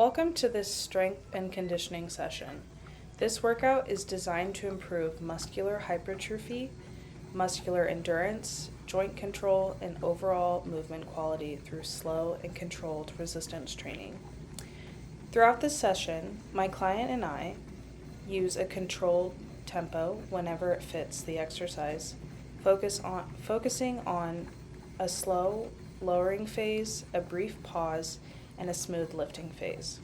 Welcome to this strength and conditioning session. This workout is designed to improve muscular hypertrophy, muscular endurance, joint control, and overall movement quality through slow and controlled resistance training. Throughout this session, my client and I use a controlled tempo whenever it fits the exercise, focusing on a slow lowering phase, a brief pause, and a smooth lifting phase.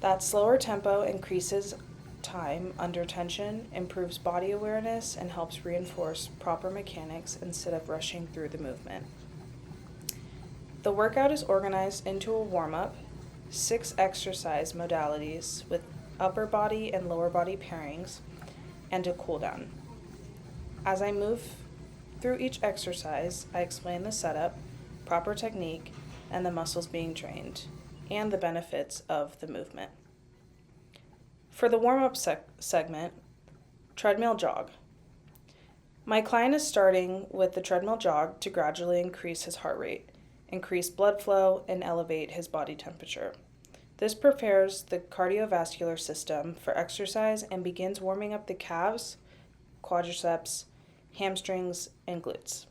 That slower tempo increases time under tension, improves body awareness, and helps reinforce proper mechanics instead of rushing through the movement. The workout is organized into a warm-up, 6 exercise modalities with upper body and lower body pairings, and a cool down. As I move through each exercise, I explain the setup, proper technique, and the muscles being trained, and the benefits of the movement. For the warm-up segment, treadmill jog. My client is starting with the treadmill jog to gradually increase his heart rate, increase blood flow, and elevate his body temperature. This prepares the cardiovascular system for exercise and begins warming up the calves, quadriceps, hamstrings, and glutes.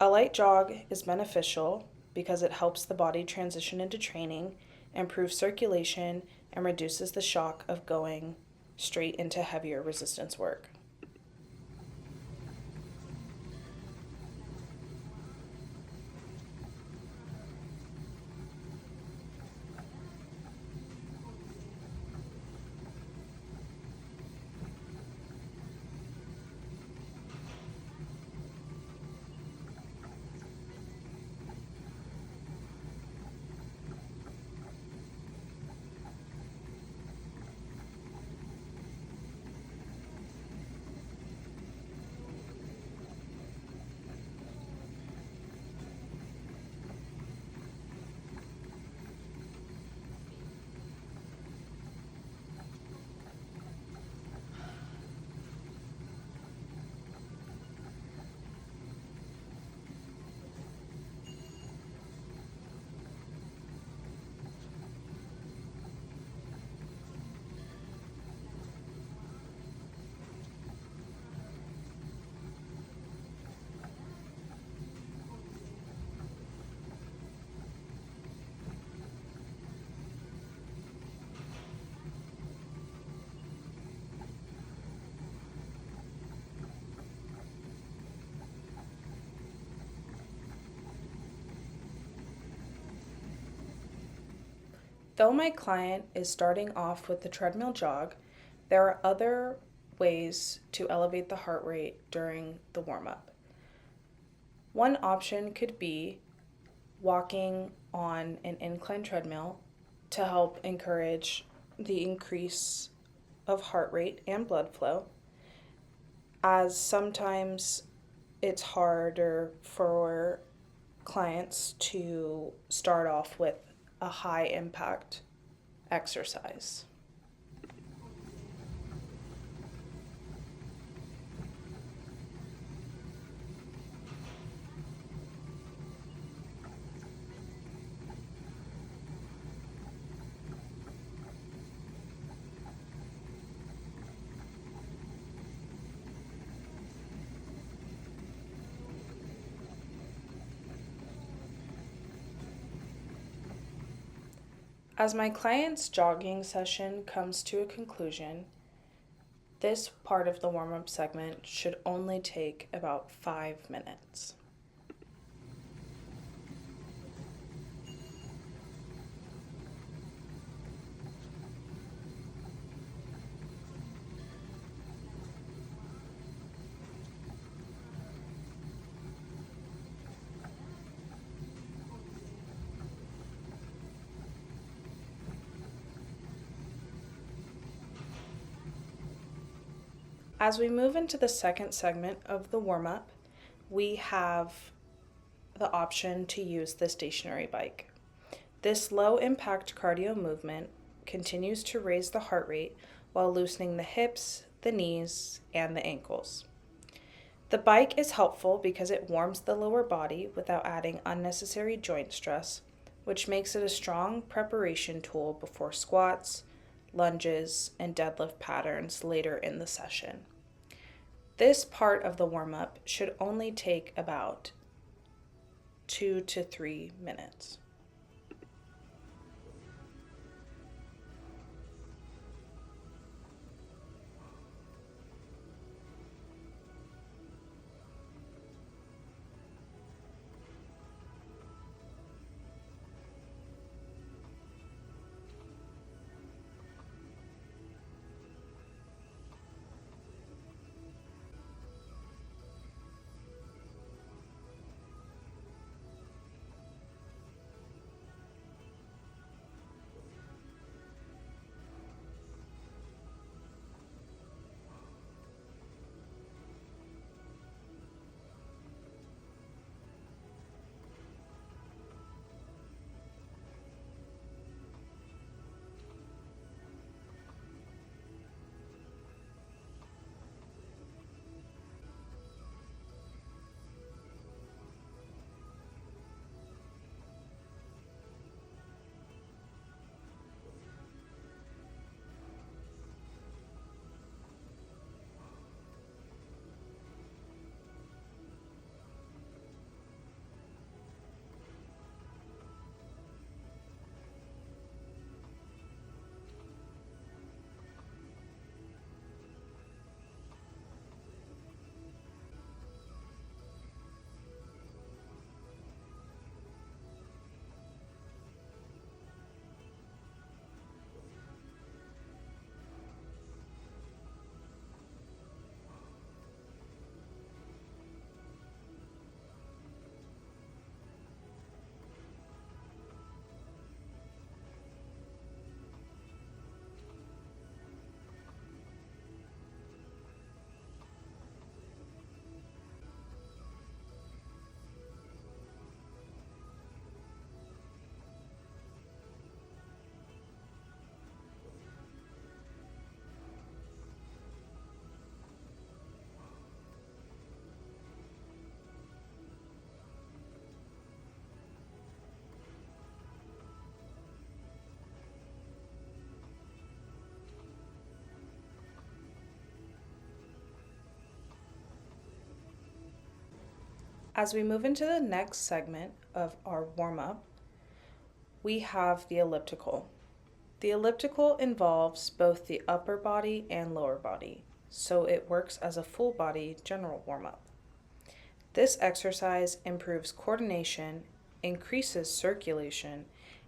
A light jog is beneficial because it helps the body transition into training, improves circulation, and reduces the shock of going straight into heavier resistance work. Though my client is starting off with the treadmill jog, there are other ways to elevate the heart rate during the warm-up. One option could be walking on an incline treadmill to help encourage the increase of heart rate and blood flow, as sometimes it's harder for clients to start off with a high impact exercise. As my client's jogging session comes to a conclusion, this part of the warm-up segment should only take about 5 minutes. As we move into the second segment of the warm-up, we have the option to use the stationary bike. This low-impact cardio movement continues to raise the heart rate while loosening the hips, the knees, and the ankles. The bike is helpful because it warms the lower body without adding unnecessary joint stress, which makes it a strong preparation tool before squats, lunges, and deadlift patterns later in the session. This part of the warm-up should only take about 2 to 3 minutes. As we move into the next segment of our warm-up, we have the elliptical. The elliptical involves both the upper body and lower body, so it works as a full body general warm-up. This exercise improves coordination, increases circulation,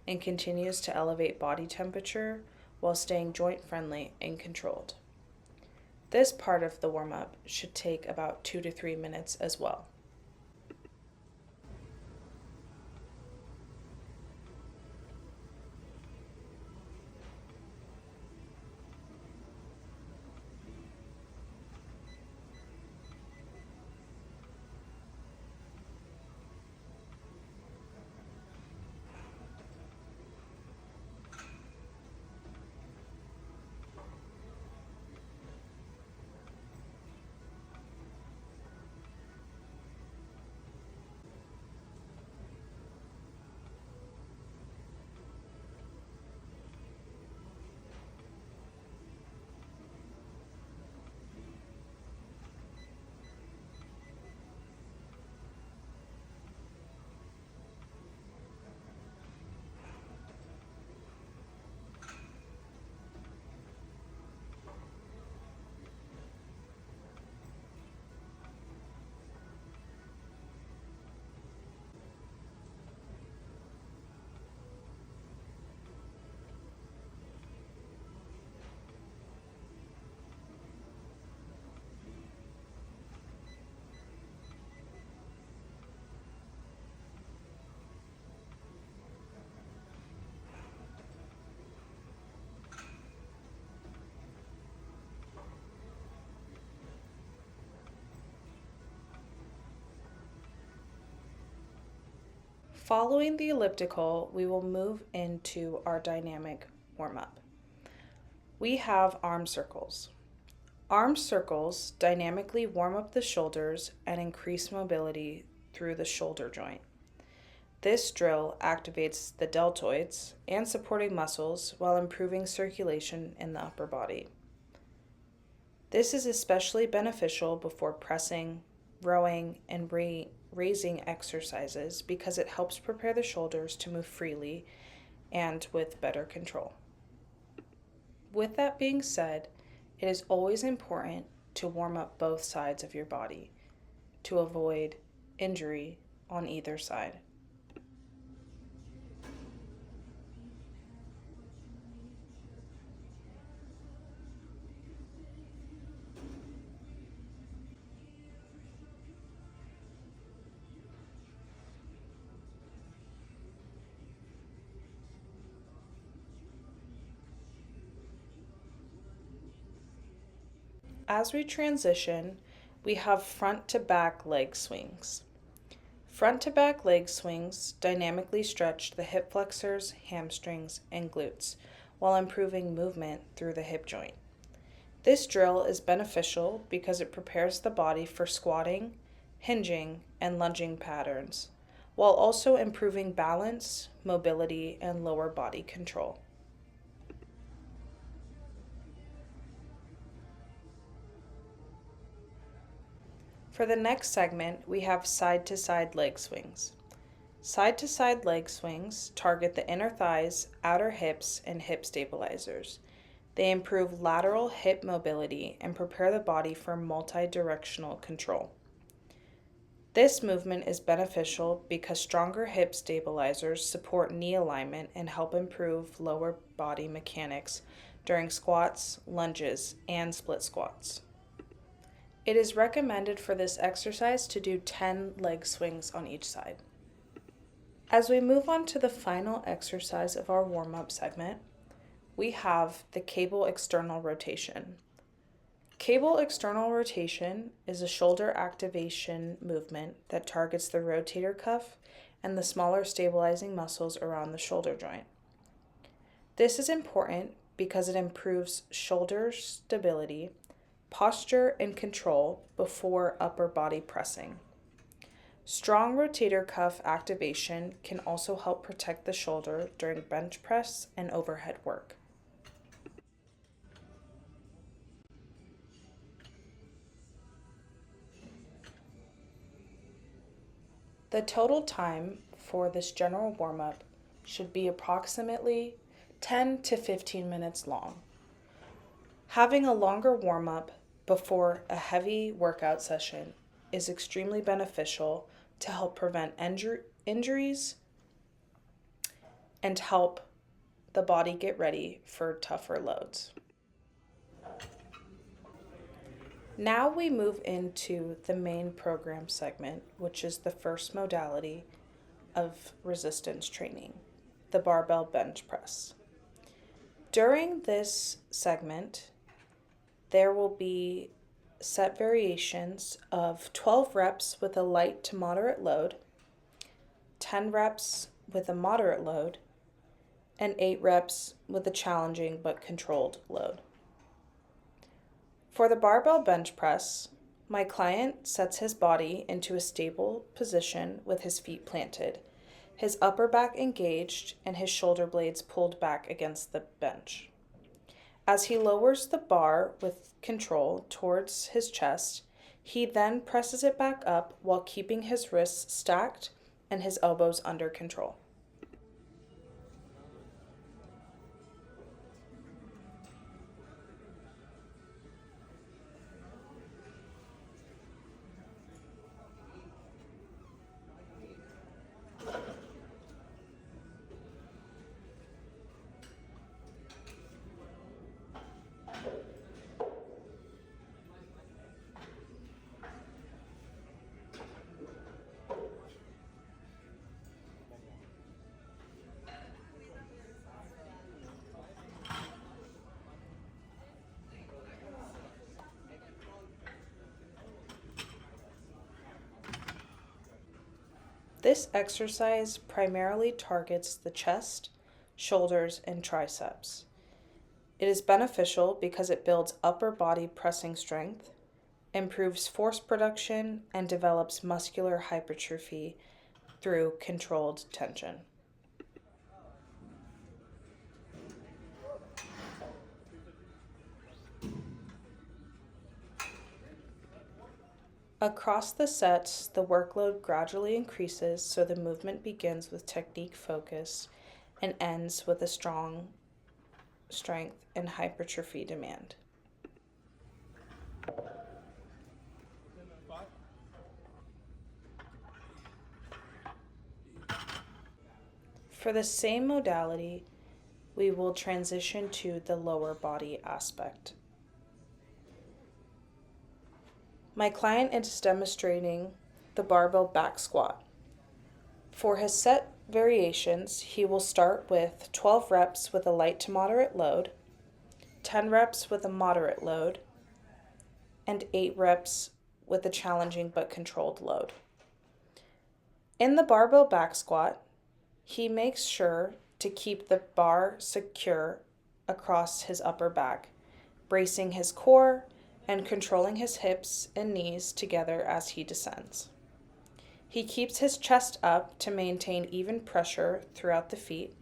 and continues to elevate body temperature while staying joint friendly and controlled. This part of the warm-up should take about 2 to 3 minutes as well. Following the elliptical, we will move into our dynamic warm-up. We have arm circles. Arm circles dynamically warm up the shoulders and increase mobility through the shoulder joint. This drill activates the deltoids and supporting muscles while improving circulation in the upper body. This is especially beneficial before pressing, rowing, and raising exercises because it helps prepare the shoulders to move freely and with better control. With that being said, it is always important to warm up both sides of your body to avoid injury on either side. As we transition, we have front to back leg swings. Front to back leg swings dynamically stretch the hip flexors, hamstrings, and glutes while improving movement through the hip joint. This drill is beneficial because it prepares the body for squatting, hinging, and lunging patterns, while also improving balance, mobility, and lower body control. For the next segment, we have side-to-side leg swings. Side-to-side leg swings target the inner thighs, outer hips, and hip stabilizers. They improve lateral hip mobility and prepare the body for multi-directional control. This movement is beneficial because stronger hip stabilizers support knee alignment and help improve lower body mechanics during squats, lunges, and split squats. It is recommended for this exercise to do 10 leg swings on each side. As we move on to the final exercise of our warm-up segment, we have the cable external rotation. Cable external rotation is a shoulder activation movement that targets the rotator cuff and the smaller stabilizing muscles around the shoulder joint. This is important because it improves shoulder stability, posture, and control before upper body pressing. Strong rotator cuff activation can also help protect the shoulder during bench press and overhead work. The total time for this general warm-up should be approximately 10 to 15 minutes long. Having a longer warm-up before a heavy workout session is extremely beneficial to help prevent injuries and help the body get ready for tougher loads. Now we move into the main program segment, which is the first modality of resistance training, the barbell bench press. During this segment, there will be set variations of 12 reps with a light to moderate load, 10 reps with a moderate load, and 8 reps with a challenging but controlled load. For the barbell bench press, my client sets his body into a stable position with his feet planted, his upper back engaged, and his shoulder blades pulled back against the bench. As he lowers the bar with control towards his chest, he then presses it back up while keeping his wrists stacked and his elbows under control. This exercise primarily targets the chest, shoulders, and triceps. It is beneficial because it builds upper body pressing strength, improves force production, and develops muscular hypertrophy through controlled tension. Across the sets, the workload gradually increases so the movement begins with technique focus and ends with a strong strength and hypertrophy demand. For the same modality, we will transition to the lower body aspect. My client is demonstrating the barbell back squat. For his set variations, he will start with 12 reps with a light to moderate load, 10 reps with a moderate load, and 8 reps with a challenging but controlled load. In the barbell back squat, he makes sure to keep the bar secure across his upper back, bracing his core and controlling his hips and knees together as he descends. He keeps his chest up to maintain even pressure throughout the feet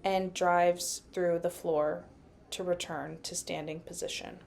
and drives through the floor to return to standing position.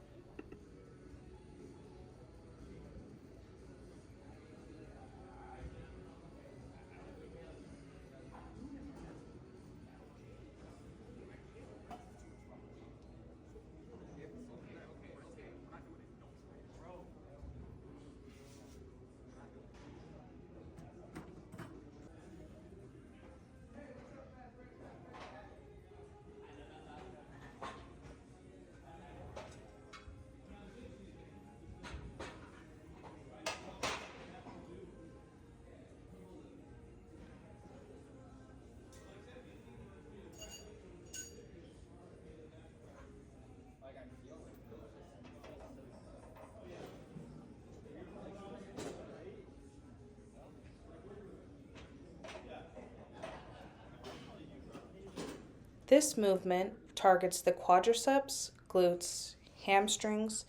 This movement targets the quadriceps, glutes, hamstrings,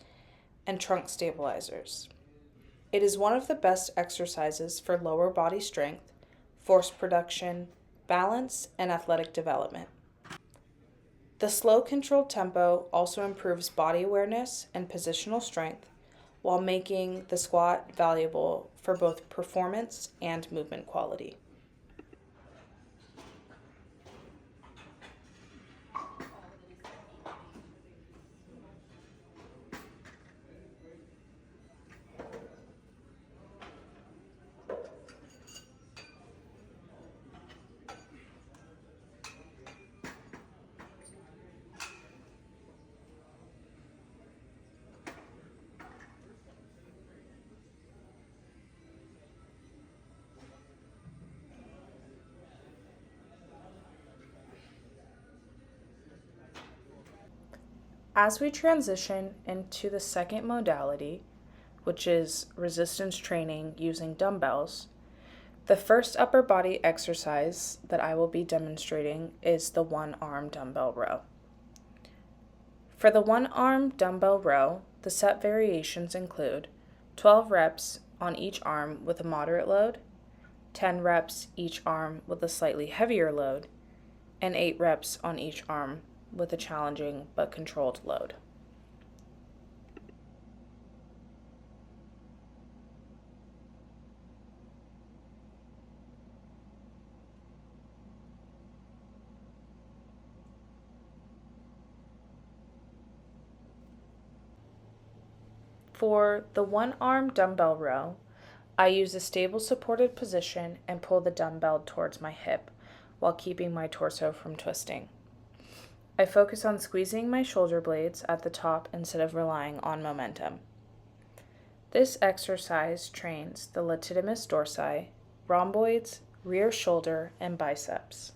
and trunk stabilizers. It is one of the best exercises for lower body strength, force production, balance, and athletic development. The slow controlled tempo also improves body awareness and positional strength while making the squat valuable for both performance and movement quality. As we transition into the second modality, which is resistance training using dumbbells, the first upper body exercise that I will be demonstrating is the one-arm dumbbell row. For the one-arm dumbbell row, the set variations include 12 reps on each arm with a moderate load, 10 reps each arm with a slightly heavier load, and 8 reps on each arm with a challenging but controlled load. For the one-arm dumbbell row, I use a stable supported position and pull the dumbbell towards my hip while keeping my torso from twisting. I focus on squeezing my shoulder blades at the top instead of relying on momentum. This exercise trains the latissimus dorsi, rhomboids, rear shoulder, and biceps.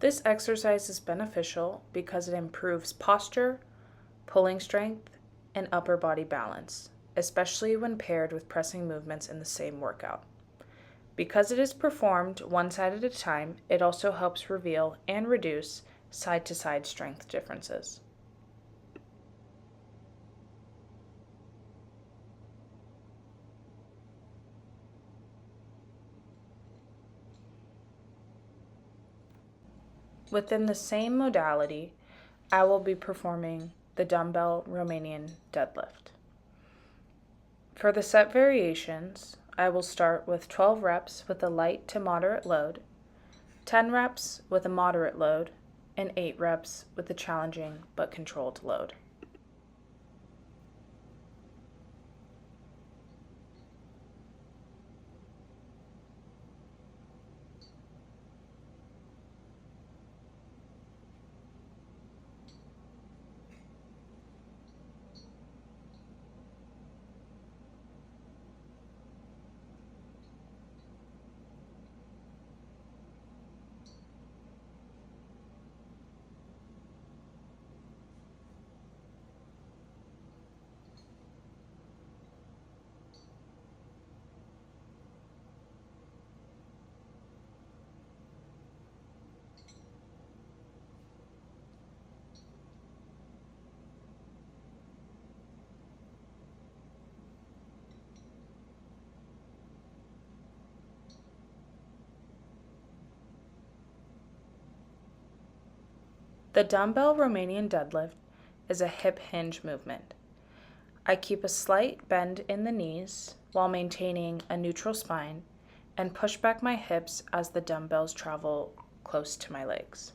This exercise is beneficial because it improves posture, pulling strength, and upper body balance, especially when paired with pressing movements in the same workout. Because it is performed one side at a time, it also helps reveal and reduce side-to-side strength differences. Within the same modality, I will be performing the dumbbell Romanian deadlift. For the set variations, I will start with 12 reps with a light to moderate load, 10 reps with a moderate load, and 8 reps with a challenging but controlled load. The dumbbell Romanian deadlift is a hip hinge movement. I keep a slight bend in the knees while maintaining a neutral spine and push back my hips as the dumbbells travel close to my legs.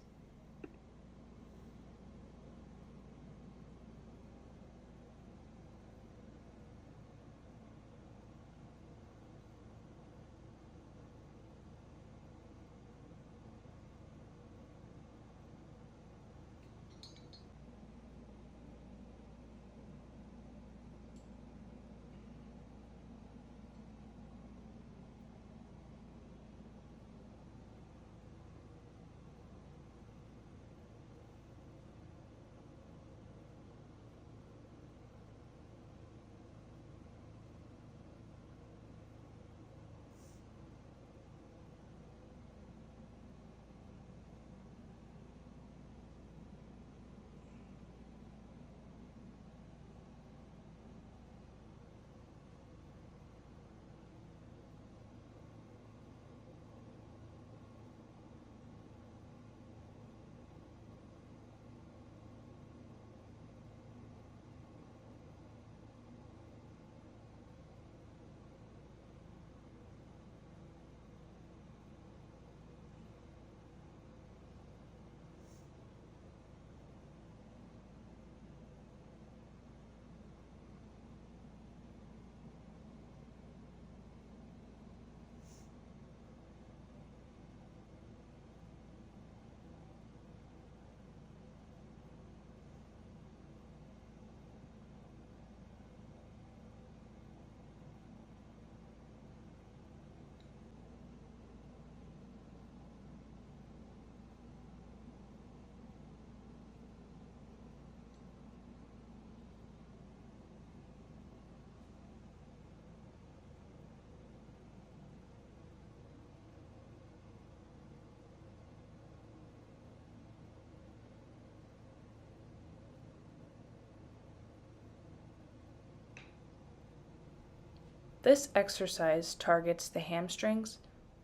This exercise targets the hamstrings,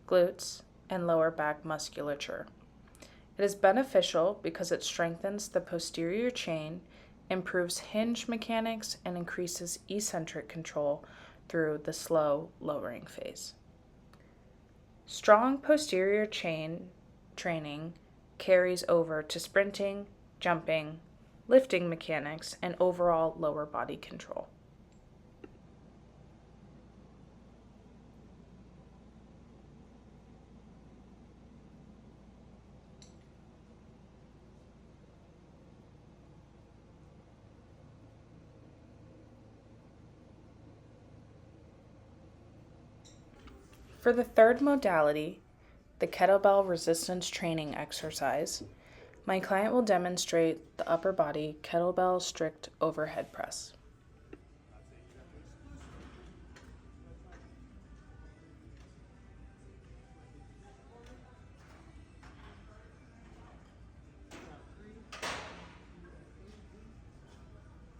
glutes, and lower back musculature. It is beneficial because it strengthens the posterior chain, improves hinge mechanics, and increases eccentric control through the slow lowering phase. Strong posterior chain training carries over to sprinting, jumping, lifting mechanics, and overall lower body control. For the third modality, the kettlebell resistance training exercise, my client will demonstrate the upper body kettlebell strict overhead press.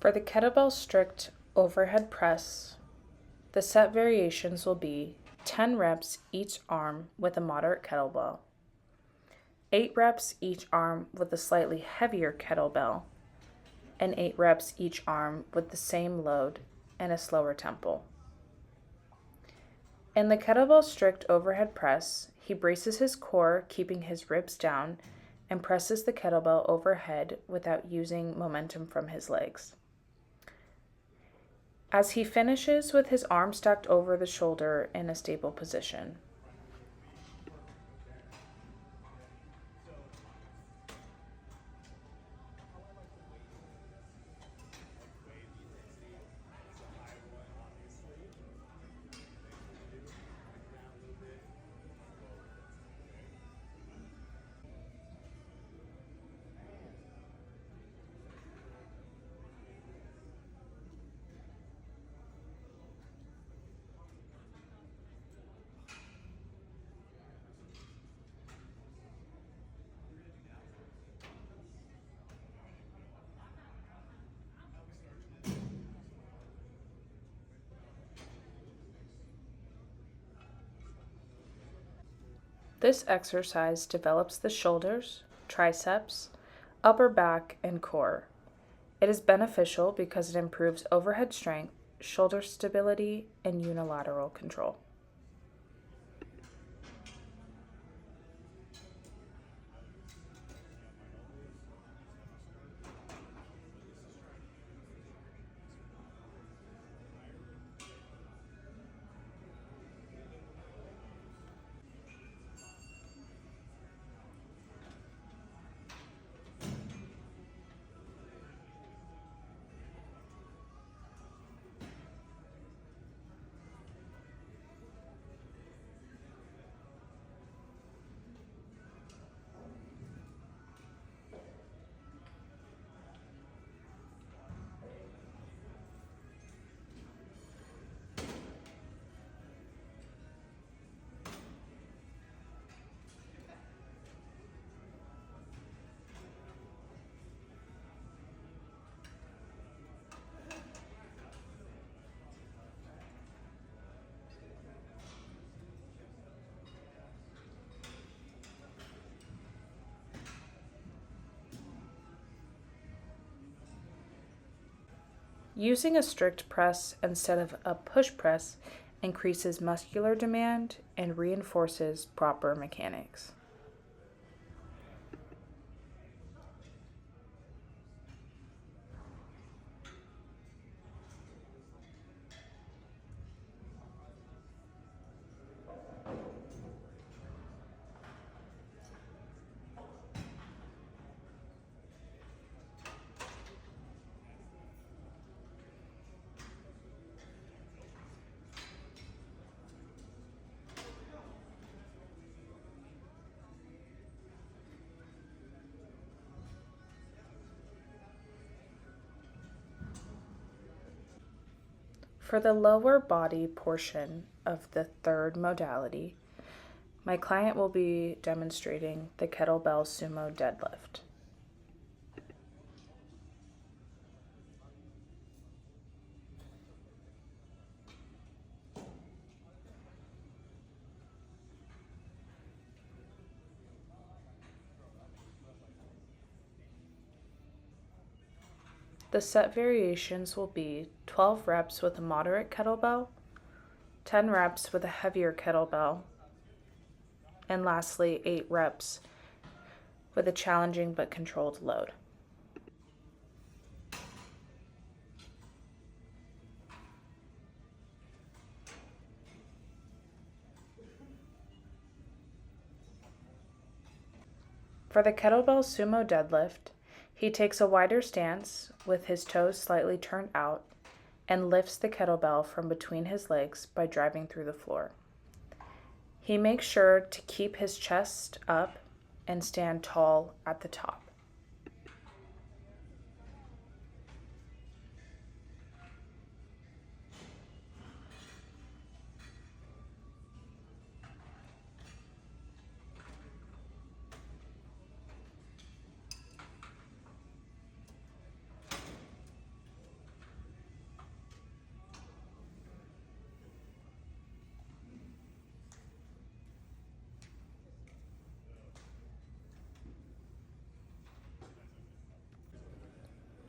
For the kettlebell strict overhead press, the set variations will be 10 reps each arm with a moderate kettlebell, 8 reps each arm with a slightly heavier kettlebell, and 8 reps each arm with the same load and a slower tempo. In the kettlebell strict overhead press, he braces his core, keeping his ribs down, and presses the kettlebell overhead without using momentum from his legs. As he finishes with his arms stacked over the shoulder in a stable position. This exercise develops the shoulders, triceps, upper back, and core. It is beneficial because it improves overhead strength, shoulder stability, and unilateral control. Using a strict press instead of a push press increases muscular demand and reinforces proper mechanics. For the lower body portion of the third modality, my client will be demonstrating the kettlebell sumo deadlift. The set variations will be 12 reps with a moderate kettlebell, 10 reps with a heavier kettlebell, and lastly 8 reps with a challenging but controlled load. For the kettlebell sumo deadlift, he takes a wider stance with his toes slightly turned out and lifts the kettlebell from between his legs by driving through the floor. He makes sure to keep his chest up and stand tall at the top.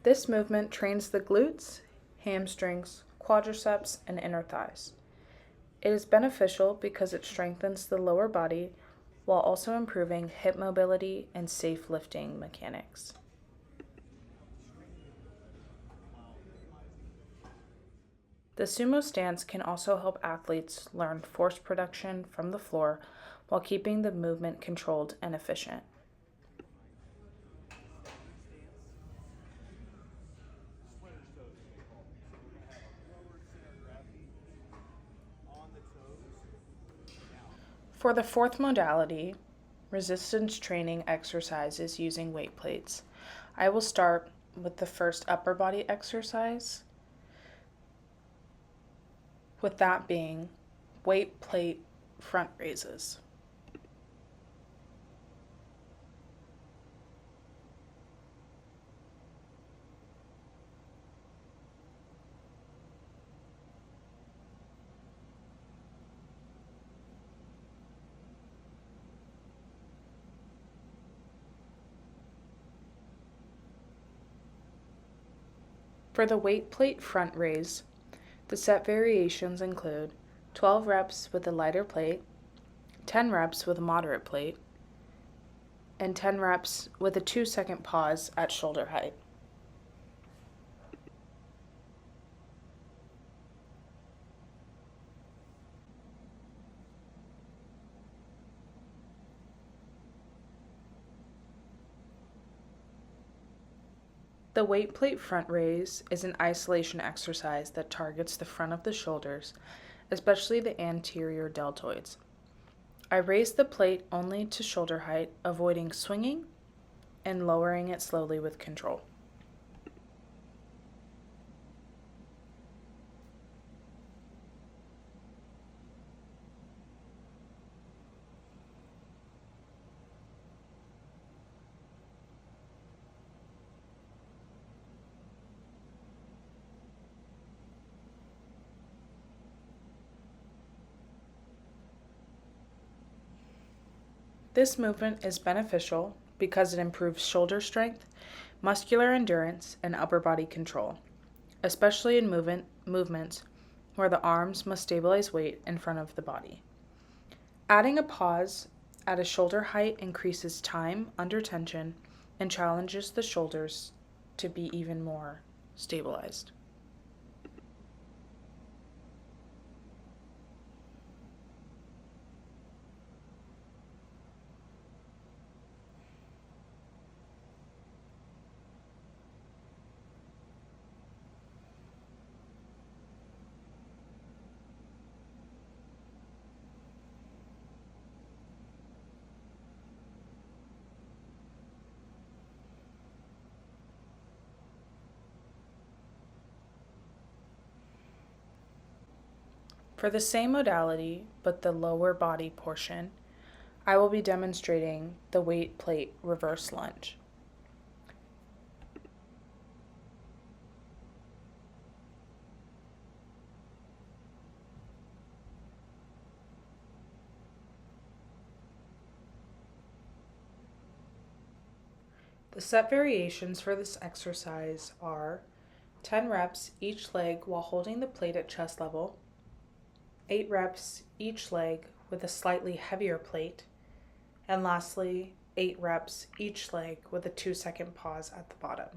This movement trains the glutes, hamstrings, quadriceps, and inner thighs. It is beneficial because it strengthens the lower body while also improving hip mobility and safe lifting mechanics. The sumo stance can also help athletes learn force production from the floor while keeping the movement controlled and efficient. For the fourth modality, resistance training exercises using weight plates, I will start with the first upper body exercise, with that being weight plate front raises. For the weight plate front raise, the set variations include 12 reps with a lighter plate, 10 reps with a moderate plate, and 10 reps with a 2-second pause at shoulder height. The weight plate front raise is an isolation exercise that targets the front of the shoulders, especially the anterior deltoids. I raise the plate only to shoulder height, avoiding swinging and lowering it slowly with control. This movement is beneficial because it improves shoulder strength, muscular endurance, and upper body control, especially in movements where the arms must stabilize weight in front of the body. Adding a pause at a shoulder height increases time under tension and challenges the shoulders to be even more stabilized. For the same modality, but the lower body portion, I will be demonstrating the weight plate reverse lunge. The set variations for this exercise are 10 reps each leg while holding the plate at chest level, 8 reps each leg with a slightly heavier plate, and lastly, 8 reps each leg with a 2-second pause at the bottom.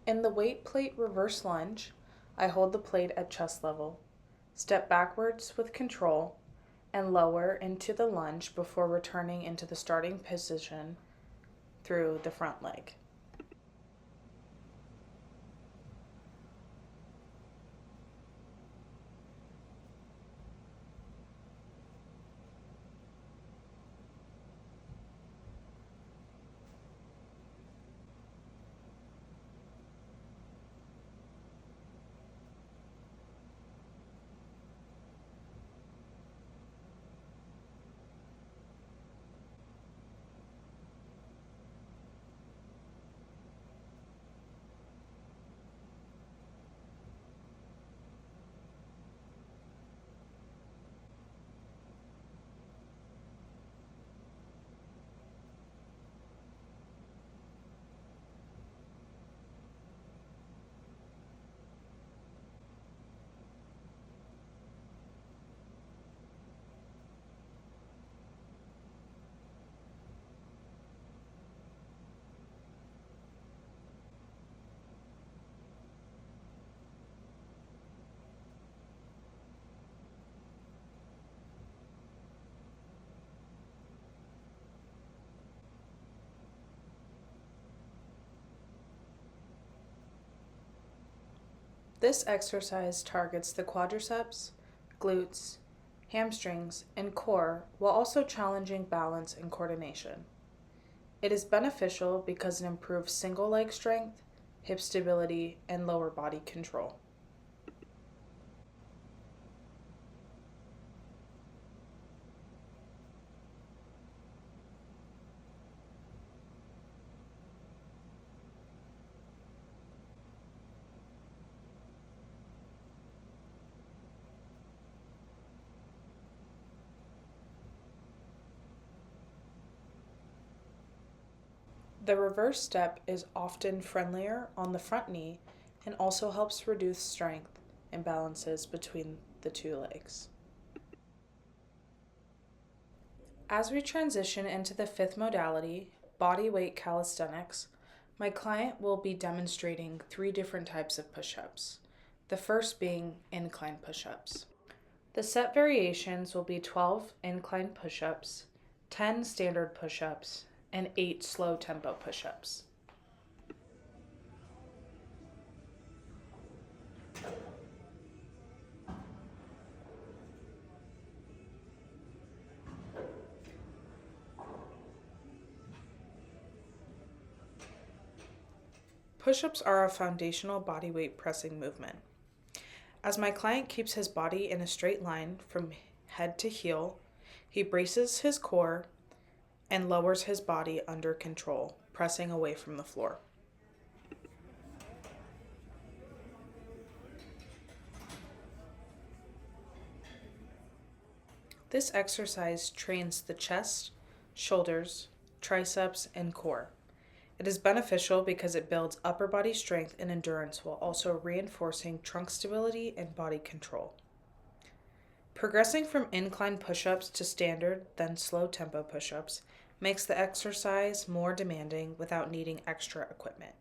In the weight plate reverse lunge, I hold the plate at chest level, step backwards with control, and lower into the lunge before returning into the starting position through the front leg. This exercise targets the quadriceps, glutes, hamstrings, and core while also challenging balance and coordination. It is beneficial because it improves single leg strength, hip stability, and lower body control. The reverse step is often friendlier on the front knee and also helps reduce strength imbalances between the two legs. As we transition into the fifth modality, body weight calisthenics, my client will be demonstrating 3 different types of push-ups, the first being incline push-ups. The set variations will be 12 incline push-ups, 10 standard push-ups, and 8 slow tempo push-ups. Push-ups are a foundational body weight pressing movement. As my client keeps his body in a straight line from head to heel, he braces his core and lowers his body under control, pressing away from the floor. This exercise trains the chest, shoulders, triceps, and core. It is beneficial because it builds upper body strength and endurance while also reinforcing trunk stability and body control. Progressing from incline push-ups to standard, then slow tempo push-ups makes the exercise more demanding without needing extra equipment.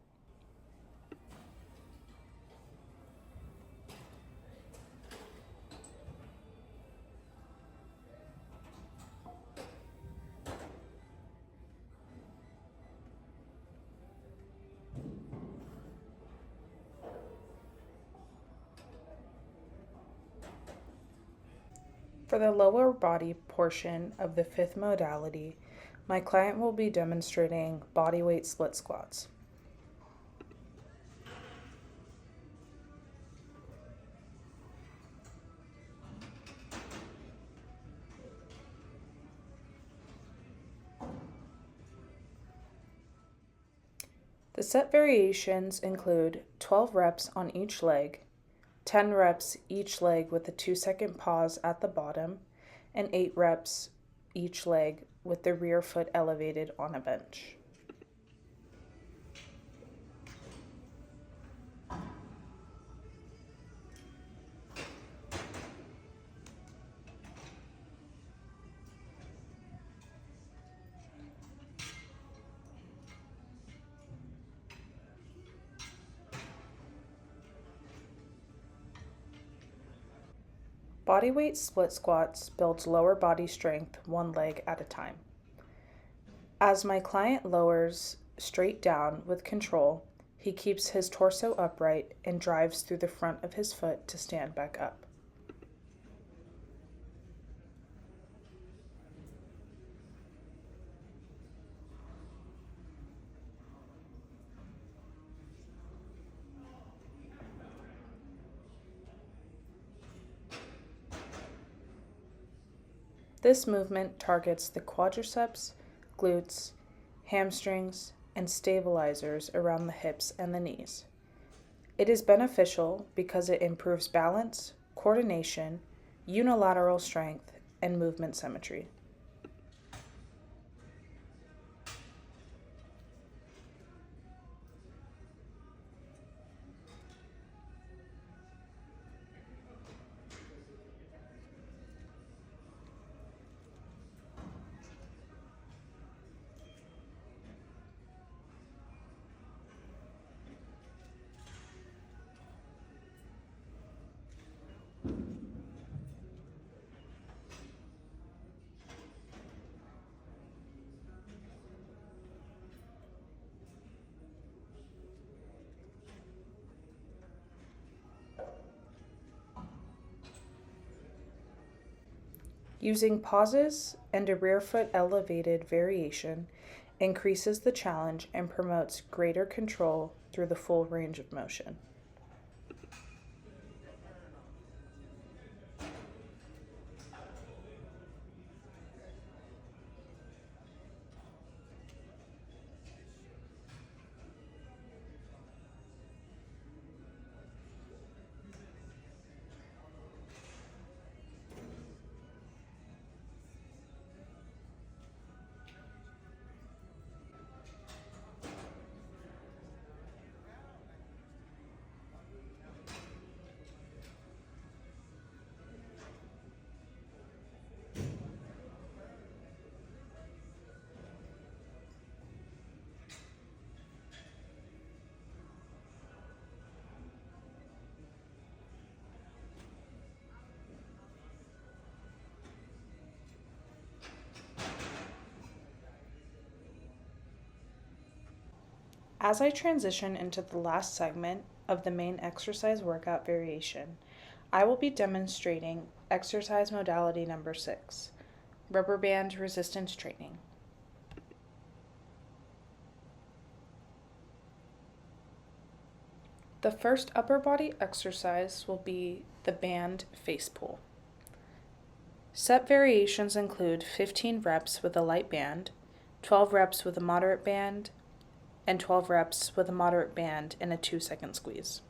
For the lower body portion of the fifth modality, my client will be demonstrating body weight split squats. The set variations include 12 reps on each leg, 10 reps each leg with a 2-second pause at the bottom, and 8 reps each leg with the rear foot elevated on a bench. Bodyweight split squats builds lower body strength one leg at a time. As my client lowers straight down with control, he keeps his torso upright and drives through the front of his foot to stand back up. This movement targets the quadriceps, glutes, hamstrings, and stabilizers around the hips and the knees. It is beneficial because it improves balance, coordination, unilateral strength, and movement symmetry. Using pauses and a rear foot elevated variation increases the challenge and promotes greater control through the full range of motion. As I transition into the last segment of the main exercise workout variation, I will be demonstrating exercise modality number 6, rubber band resistance training. The first upper body exercise will be the band face pull. Set variations include 15 reps with a light band, 12 reps with a moderate band, and 12 reps with a moderate band in a 2-second squeeze.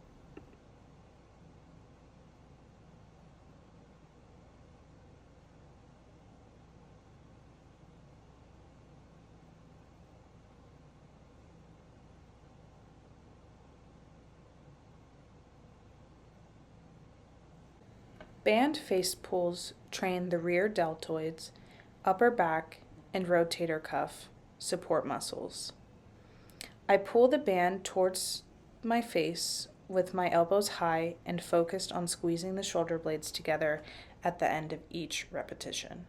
Band face pulls train the rear deltoids, upper back, and rotator cuff support muscles. I pull the band towards my face with my elbows high and focused on squeezing the shoulder blades together at the end of each repetition.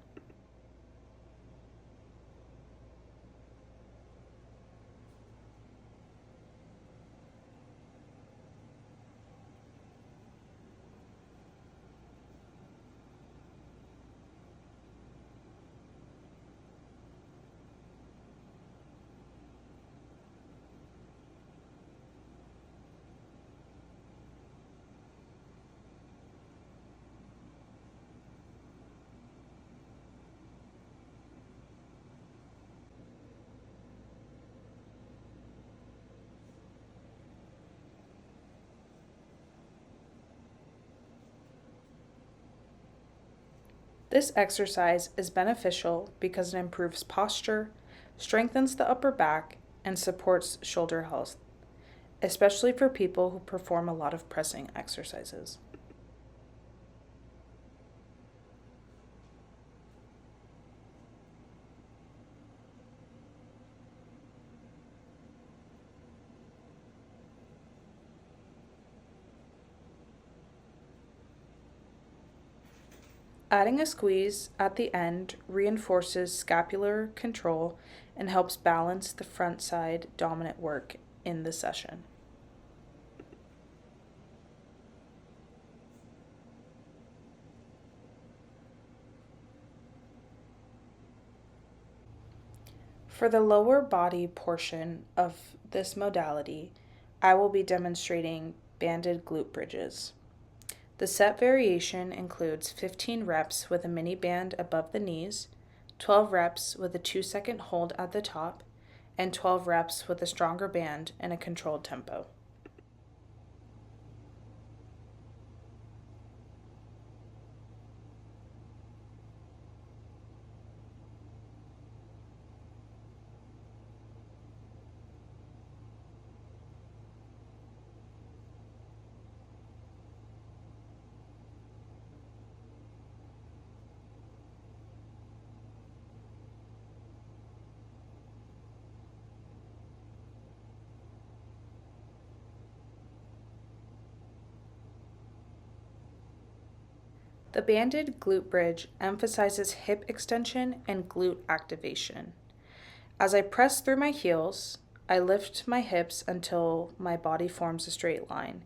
This exercise is beneficial because it improves posture, strengthens the upper back, and supports shoulder health, especially for people who perform a lot of pressing exercises. Adding a squeeze at the end reinforces scapular control and helps balance the front side dominant work in the session. For the lower body portion of this modality, I will be demonstrating banded glute bridges. The set variation includes 15 reps with a mini band above the knees, 12 reps with a 2-second hold at the top, and 12 reps with a stronger band in a controlled tempo. The banded glute bridge emphasizes hip extension and glute activation. As I press through my heels, I lift my hips until my body forms a straight line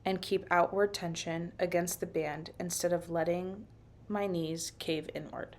and keep outward tension against the band instead of letting my knees cave inward.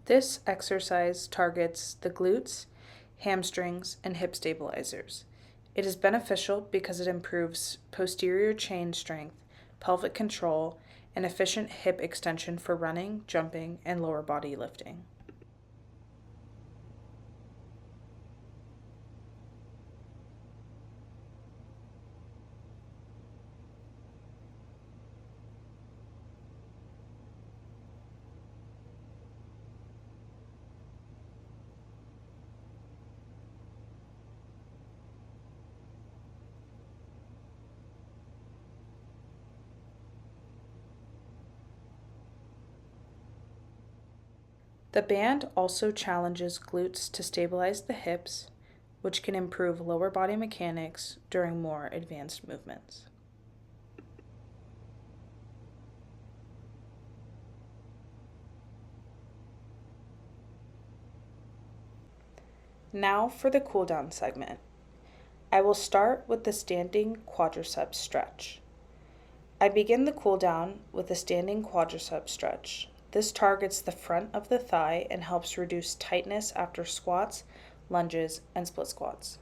This exercise targets the glutes, hamstrings, and hip stabilizers. It is beneficial because it improves posterior chain strength, pelvic control, and efficient hip extension for running, jumping, and lower body lifting. The band also challenges glutes to stabilize the hips, which can improve lower body mechanics during more advanced movements. Now for the cool down segment. I will start with the standing quadriceps stretch. I begin the cool down with a standing quadricep stretch. This targets the front of the thigh and helps reduce tightness after squats, lunges, and split squats.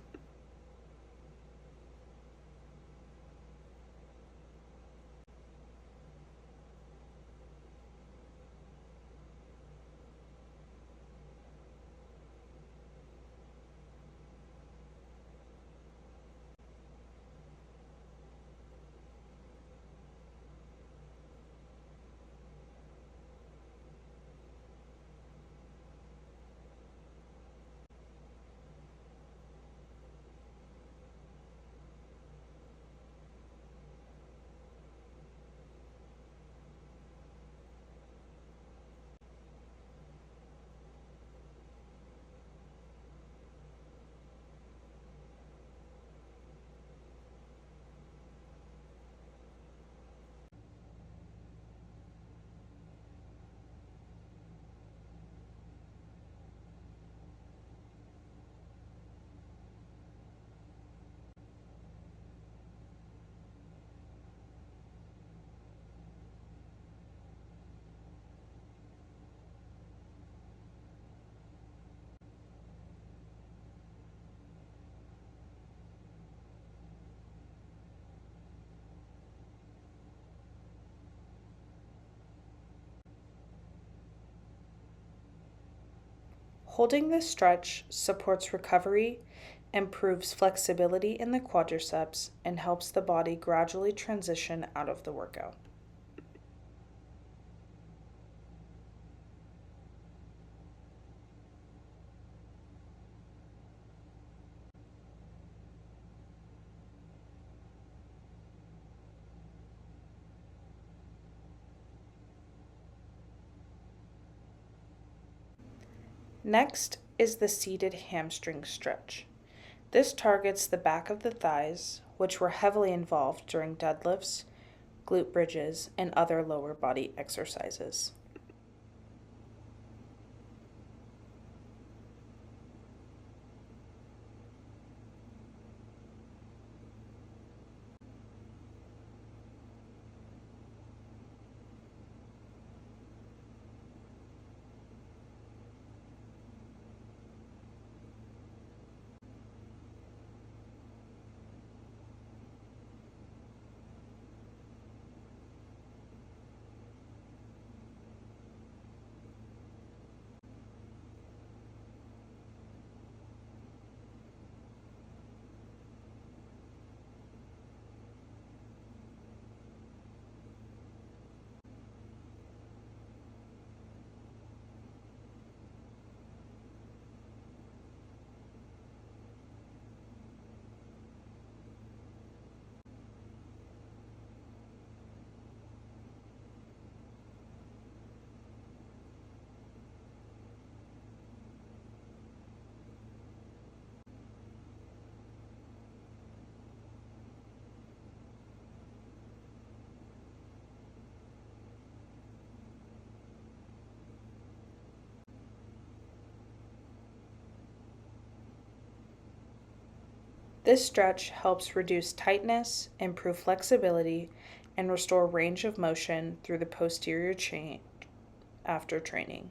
Holding this stretch supports recovery, improves flexibility in the quadriceps, and helps the body gradually transition out of the workout. Next is the seated hamstring stretch. This targets the back of the thighs, which were heavily involved during deadlifts, glute bridges, and other lower body exercises. This stretch helps reduce tightness, improve flexibility, and restore range of motion through the posterior chain after training.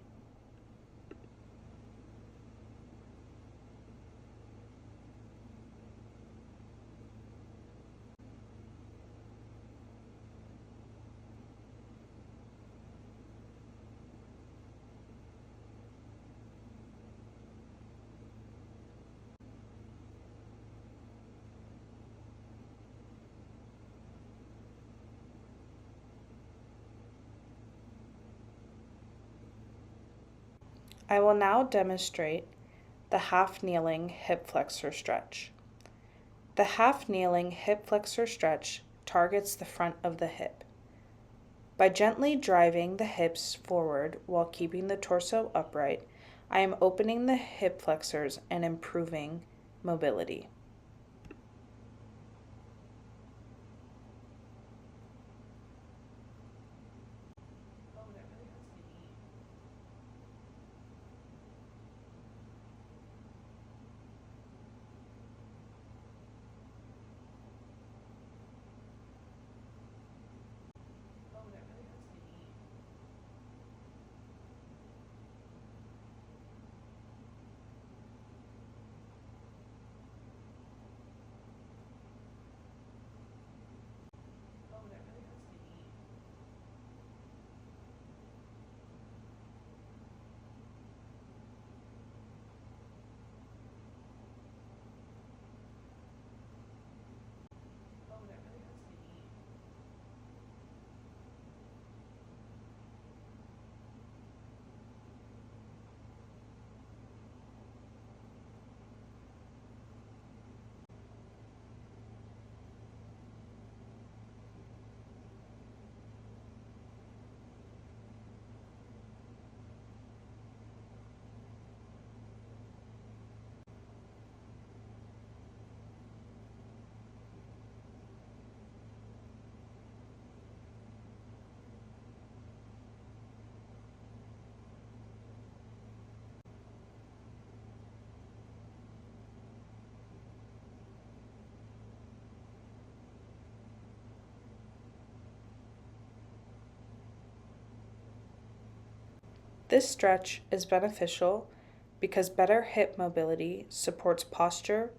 I will now demonstrate the half kneeling hip flexor stretch. The half kneeling hip flexor stretch targets the front of the hip. By gently driving the hips forward while keeping the torso upright, I am opening the hip flexors and improving mobility. This stretch is beneficial because better hip mobility supports posture,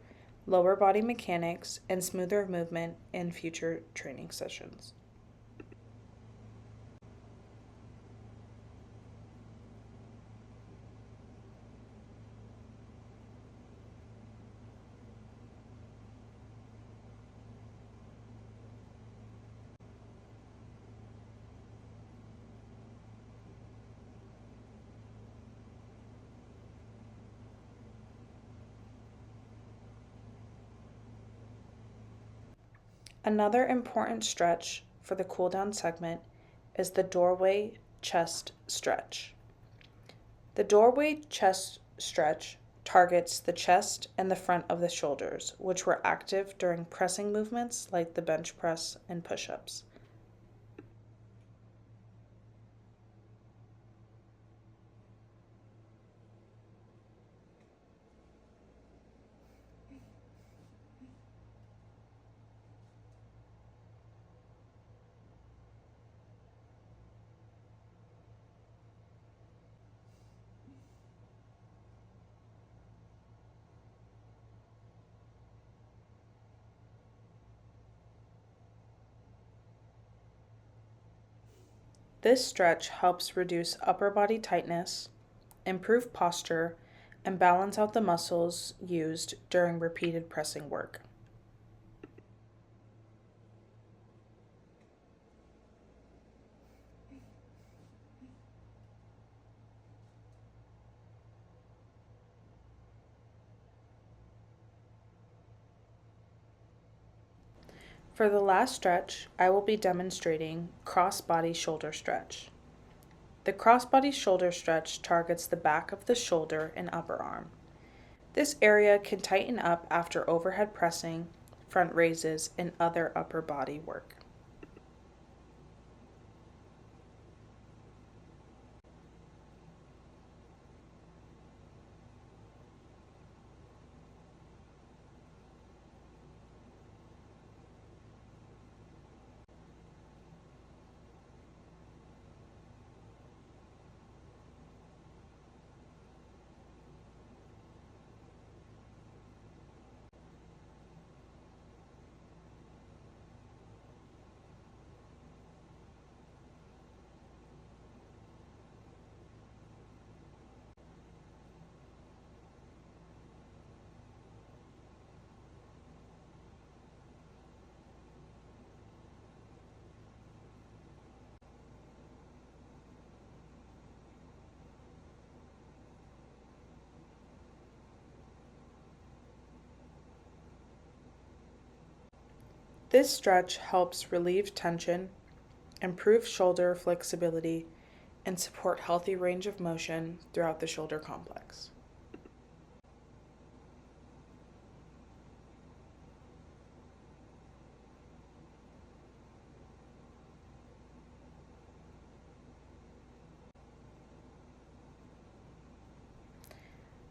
lower body mechanics, and smoother movement in future training sessions. Another important stretch for the cool down segment is the doorway chest stretch. The doorway chest stretch targets the chest and the front of the shoulders, which were active during pressing movements like the bench press and push-ups. This stretch helps reduce upper body tightness, improve posture, and balance out the muscles used during repeated pressing work. For the last stretch, I will be demonstrating cross-body shoulder stretch. The cross-body shoulder stretch targets the back of the shoulder and upper arm. This area can tighten up after overhead pressing, front raises, and other upper body work. This stretch helps relieve tension, improve shoulder flexibility, and support healthy range of motion throughout the shoulder complex.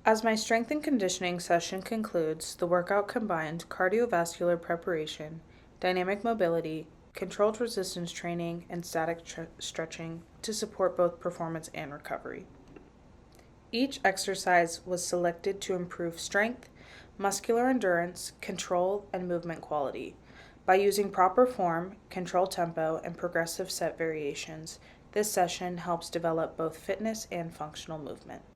As my strength and conditioning session concludes, the workout combined cardiovascular preparation, dynamic mobility, controlled resistance training, and static stretching to support both performance and recovery. Each exercise was selected to improve strength, muscular endurance, control, and movement quality. By using proper form, controlled tempo, and progressive set variations, this session helps develop both fitness and functional movement.